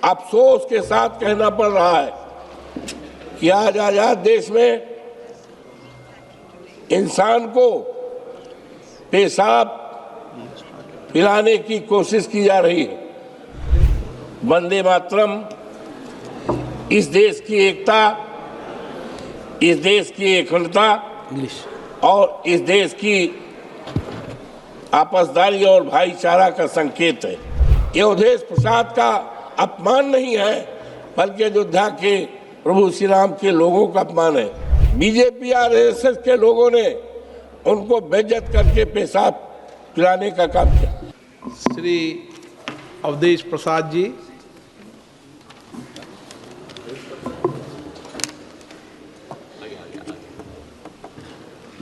अफसोस के साथ कहना पड़ रहा है कि आज आजाद देश में इंसान को पेशाब पिलाने की कोशिश की जा रही है। वंदे मातरम इस देश की एकता, इस देश की अखंडता और इस देश की आपसदारी और भाईचारा का संकेत है। ये अवधेश प्रसाद का अपमान नहीं है, बल्कि अयोध्या के प्रभु श्री राम के लोगों का अपमान है। बीजेपी और आरएसएस के लोगों ने उनको बेइज्जत करके पेशाब पिलाने का काम किया। श्री अवधेश प्रसाद जी।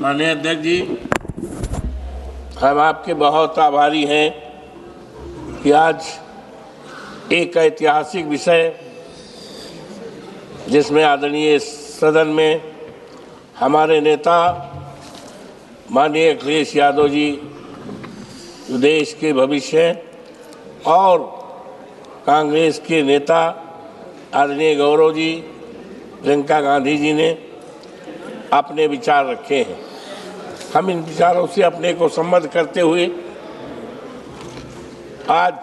माननीय अध्यक्ष जी, हम आपके बहुत आभारी हैं कि आज एक ऐतिहासिक विषय जिसमें आदरणीय सदन में हमारे नेता माननीय अखिलेश यादव जी देश के भविष्य और कांग्रेस के नेता आदरणीय गौरव जी, प्रियंका गांधी जी ने अपने विचार रखे हैं। हम इन विचारों से अपने को सम्मत करते हुए आज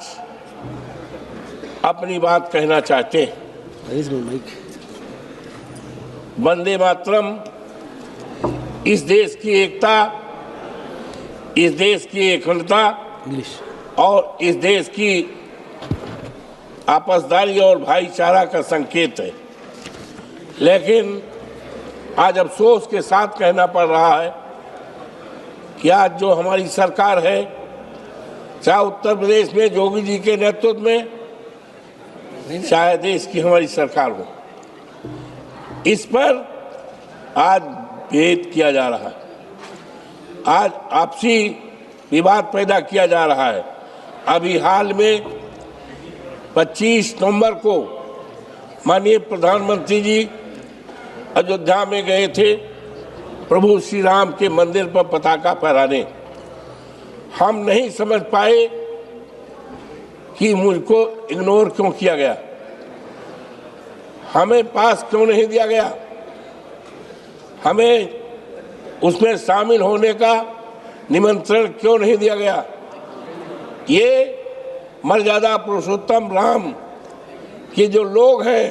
अपनी बात कहना चाहते हैं। वंदे मातरम इस देश की एकता, इस देश की अखंडता और इस देश की आपसदारी और भाईचारा का संकेत है। लेकिन आज अफसोस के साथ कहना पड़ रहा है कि आज जो हमारी सरकार है, चाहे उत्तर प्रदेश में योगी जी के नेतृत्व में, चाहे देश की हमारी सरकार हो, इस पर आज भेद किया जा रहा है। आज आपसी विवाद पैदा किया जा रहा है। अभी हाल में 25 नवंबर को माननीय प्रधानमंत्री जी अयोध्या में गए थे प्रभु श्री राम के मंदिर पर पताका फहराने। हम नहीं समझ पाए कि मुझको इग्नोर क्यों किया गया, हमें पास क्यों नहीं दिया गया, हमें उसमें शामिल होने का निमंत्रण क्यों नहीं दिया गया। ये मर्यादा पुरुषोत्तम राम के जो लोग हैं,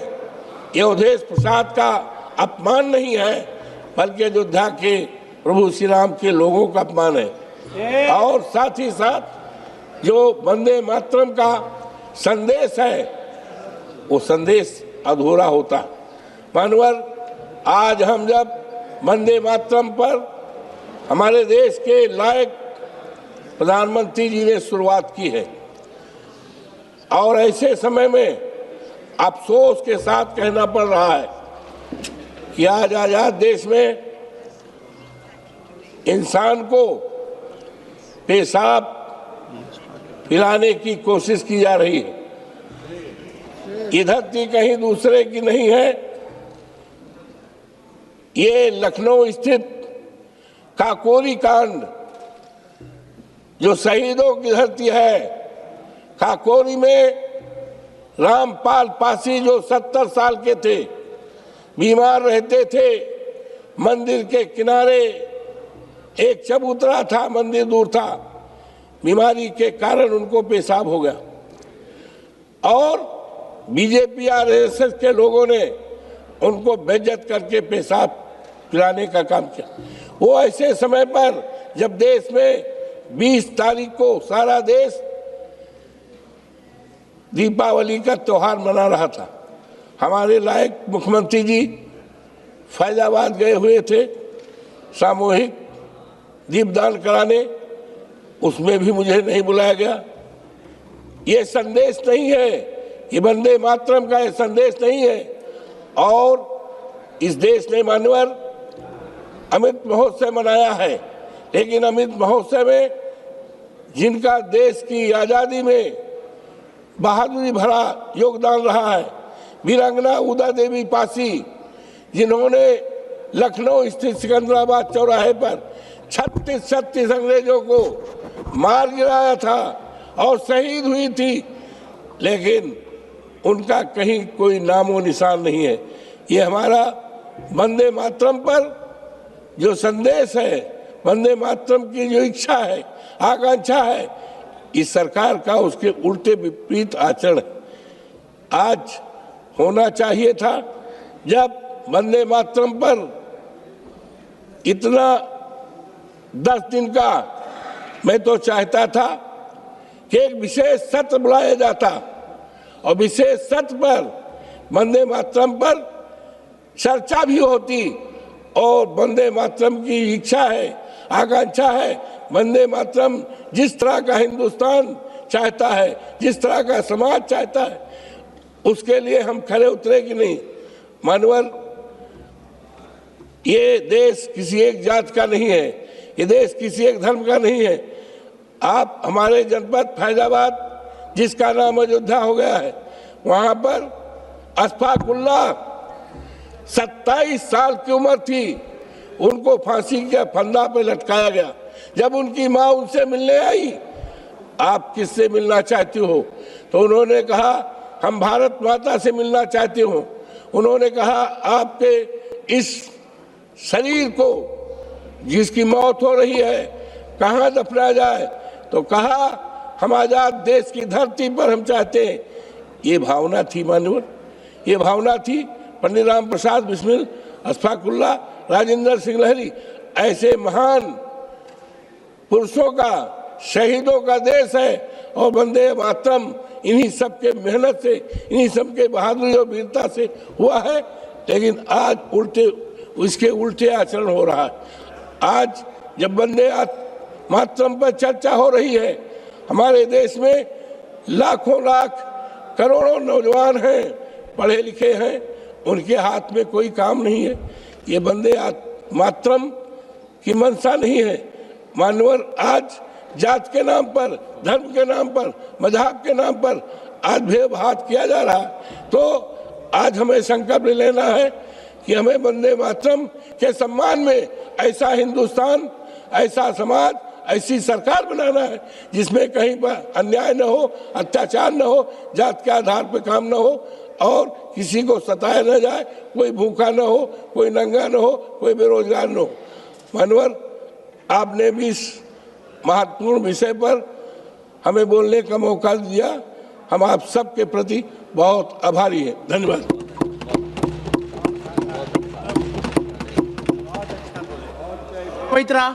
ये अवधेश प्रसाद का अपमान नहीं है, बल्कि अयोध्या के प्रभु श्री राम के लोगों का अपमान है। और साथ ही साथ जो वंदे मातरम का संदेश है, वो संदेश अधूरा होता। मानवर, आज हम जब वंदे मातरम पर हमारे देश के लायक प्रधानमंत्री जी ने शुरुआत की है, और ऐसे समय में अफसोस के साथ कहना पड़ रहा है कि आज आजाद देश में इंसान को पेशाब पिलाने की कोशिश की जा रही है। इधर की कहीं दूसरे की नहीं है। ये लखनऊ स्थित काकोरी कांड जो शहीदों की धरती है, काकोरी में रामपाल पासी जो 70 साल के थे, बीमार रहते थे, मंदिर के किनारे एक चबूतरा था, मंदिर दूर था, बीमारी के कारण उनको पेशाब हो गया और बीजेपी और आरएसएस के लोगों ने उनको बेइज्जत करके पेशाब पिलाने का काम किया। वो ऐसे समय पर जब देश में 20 तारीख को सारा देश दीपावली का त्योहार मना रहा था। हमारे लायक मुख्यमंत्री जी फैजाबाद गए हुए थे सामूहिक दीपदान कराने, उसमें भी मुझे नहीं बुलाया गया। ये संदेश नहीं है, ये वंदे मातरम का ये संदेश नहीं है। और इस देश ने मानवर अमृत महोत्सव मनाया है, लेकिन अमृत महोत्सव में जिनका देश की आज़ादी में बहादुरी भरा योगदान रहा है, वीरांगना उदा देवी पासी, जिन्होंने लखनऊ स्थित सिकंदराबाद चौराहे पर 36 अंग्रेजों को मार गिराया था और शहीद हुई थी, लेकिन उनका कहीं कोई नामो निशान नहीं है। ये हमारा वंदे मातरम पर जो संदेश है, वंदे मातरम की जो इच्छा है, आकांक्षा है, इस सरकार का उसके उल्टे विपरीत आचरण आज होना चाहिए था। जब वंदे मातरम पर इतना 10 दिन का मैं तो चाहता था कि एक विशेष सत्र बुलाया जाता और विशेष सत्र पर वंदे मातरम पर चर्चा भी होती और वंदे मातरम की इच्छा है, आकांक्षा है, वंदे मातरम जिस तरह का हिंदुस्तान चाहता है, जिस तरह का समाज चाहता है, उसके लिए हम खड़े उतरे कि नहीं। मानवर, ये देश किसी एक जात का नहीं है, ये देश किसी एक धर्म का नहीं है। आप हमारे जनपद फैजाबाद, जिसका नाम अयोध्या हो गया है, वहां पर अशफाकुल्ला 27 साल की उम्र थी, उनको फांसी के फंदा पे लटकाया गया। जब उनकी माँ उनसे मिलने आई, आप किससे मिलना चाहती हो, तो उन्होंने कहा हम भारत माता से मिलना चाहती हूँ। उन्होंने कहा आपके इस शरीर को जिसकी मौत हो रही है कहाँ दफनाया जाए, तो कहा हम आजाद देश की धरती पर हम चाहते हैं। ये भावना थी मानवर, ये भावना थी। पंडित राम प्रसाद बिस्मिल, अशफाकुल्ला, राजेंद्र सिंह लहरी, ऐसे महान पुरुषों का, शहीदों का देश है और वंदे मातरम इन्हीं सबके मेहनत से, इन्हीं सबके बहादुरी और वीरता से हुआ है। लेकिन आज इसके उल्टे आचरण हो रहा है। आज जब वंदे मातरम पर चर्चा हो रही है, हमारे देश में लाखों लाख करोड़ों नौजवान हैं, पढ़े लिखे हैं, उनके हाथ में कोई काम नहीं है। ये वंदे मातरम की मंशा नहीं है। मानवर, आज जात के नाम पर, धर्म के नाम पर, मजहब के नाम पर आज भेदभाव किया जा रहा है। तो आज हमें संकल्प लेना है कि हमें वंदे मातरम के सम्मान में ऐसा हिंदुस्तान, ऐसा समाज, ऐसी सरकार बनाना है जिसमें कहीं पर अन्याय न हो, अत्याचार न हो, जात के आधार पर काम न हो और किसी को सताया न जाए, कोई भूखा न हो, कोई नंगा न हो, कोई बेरोजगार न हो। मानवर, आपने भी इस महत्वपूर्ण विषय पर हमें बोलने का मौका दिया। हम आप सबके प्रति बहुत आभारी हैं। धन्यवाद। पवित्रा